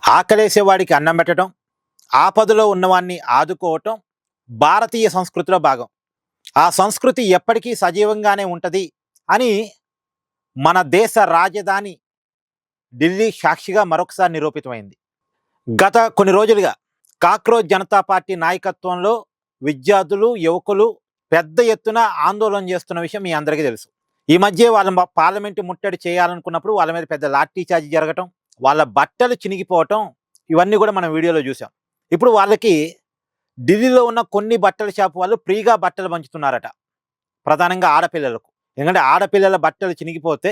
ఆకలేసేవాడికి అన్నం పెట్టడం, ఆపదలో ఉన్నవాన్ని ఆదుకోవటం భారతీయ సంస్కృతిలో భాగం. ఆ సంస్కృతి ఎప్పటికీ సజీవంగానే ఉంటది అని మన దేశ రాజధాని ఢిల్లీ సాక్షిగా మరొకసారి నిరూపితమైంది. గత కొన్ని రోజులుగా కాక్రోచ్ జనతా పార్టీ నాయకత్వంలో విద్యార్థులు, యువకులు పెద్ద ఎత్తున ఆందోళన చేస్తున్న విషయం మీ అందరికీ తెలుసు. ఈ మధ్య వాళ్ళ పార్లమెంటు ముట్టడి చేయాలనుకున్నప్పుడు వాళ్ళ మీద పెద్ద లాఠీ చార్జీ జరగటం, వాళ్ళ బట్టలు చినిగిపోవటం, ఇవన్నీ కూడా మనం వీడియోలో చూసాం. ఇప్పుడు వాళ్ళకి ఢిల్లీలో ఉన్న కొన్ని బట్టల షాపు వాళ్ళు ఫ్రీగా బట్టలు పంచుతున్నారట, ప్రధానంగా ఆడపిల్లలకు. ఎందుకంటే ఆడపిల్లల బట్టలు చినిగిపోతే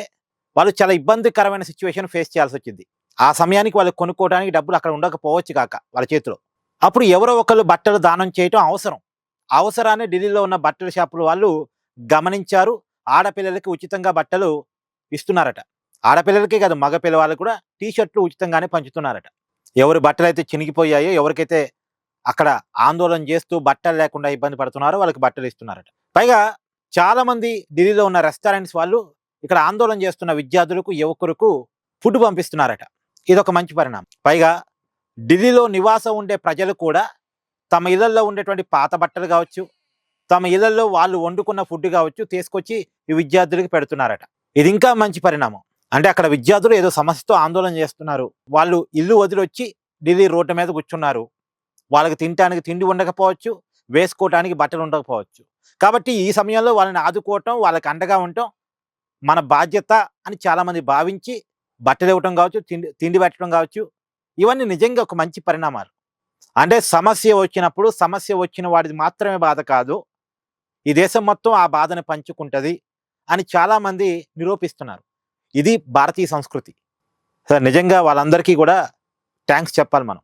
వాళ్ళు చాలా ఇబ్బందికరమైన సిచ్యువేషన్ ఫేస్ చేయాల్సి వచ్చింది. ఆ సమయానికి వాళ్ళు కొనుక్కోవడానికి డబ్బులు అక్కడ ఉండకపోవచ్చు కాక వాళ్ళ చేతిలో. అప్పుడు ఎవరో ఒకళ్ళు బట్టలు దానం చేయటం అవసరం. అవసరాన్ని ఢిల్లీలో ఉన్న బట్టల షాపుల వాళ్ళు గమనించారు. ఆడపిల్లలకి ఉచితంగా బట్టలు ఇస్తున్నారట. ఆడపిల్లలకే కాదు, మగ పిల్లవాళ్ళు కూడా టీషర్ట్లు ఉచితంగానే పంచుతున్నారట. ఎవరి బట్టలు అయితే చినిగిపోయాయో, ఎవరికైతే అక్కడ ఆందోళన చేస్తూ బట్టలు లేకుండా ఇబ్బంది పడుతున్నారో వాళ్ళకి బట్టలు ఇస్తున్నారట. పైగా చాలా మంది ఢిల్లీలో ఉన్న రెస్టారెంట్స్ వాళ్ళు ఇక్కడ ఆందోళన చేస్తున్న విద్యార్థులకు, యువకులకు ఫుడ్ పంపిస్తున్నారట. ఇదొక మంచి పరిణామం. పైగా ఢిల్లీలో నివాసం ఉండే ప్రజలు కూడా తమ ఇళ్లలో ఉండేటువంటి పాత బట్టలు కావచ్చు, తమ ఇళ్లలో వాళ్ళు వండుకున్న ఫుడ్ కావచ్చు తీసుకొచ్చి ఈ విద్యార్థులకు పెడుతున్నారట. ఇది ఇంకా మంచి పరిణామం. అంటే అక్కడ విద్యార్థులు ఏదో సమస్యతో ఆందోళన చేస్తున్నారు. వాళ్ళు ఇల్లు వదిలొచ్చి ఢిల్లీ రోడ్డు మీద కూర్చున్నారు. వాళ్ళకి తినటానికి తిండి ఉండకపోవచ్చు, వేసుకోవటానికి బట్టలు ఉండకపోవచ్చు. కాబట్టి ఈ సమయంలో వాళ్ళని ఆదుకోవటం, వాళ్ళకి అండగా ఉండటం మన బాధ్యత అని చాలామంది భావించి బట్టలు ఇవ్వటం కావచ్చు, తిండి పెట్టడం కావచ్చు, ఇవన్నీ నిజంగా ఒక మంచి పరిణామాలు. అంటే సమస్య వచ్చినప్పుడు సమస్య వచ్చిన వాడిది మాత్రమే బాధ కాదు, ఈ దేశం మొత్తం ఆ బాధను పంచుకుంటుంది అని చాలామంది నిరూపిస్తున్నారు. ఇది భారతీయ సంస్కృతి. నిజంగా వాళ్ళందరికీ కూడా థ్యాంక్స్ చెప్పాలి మనం.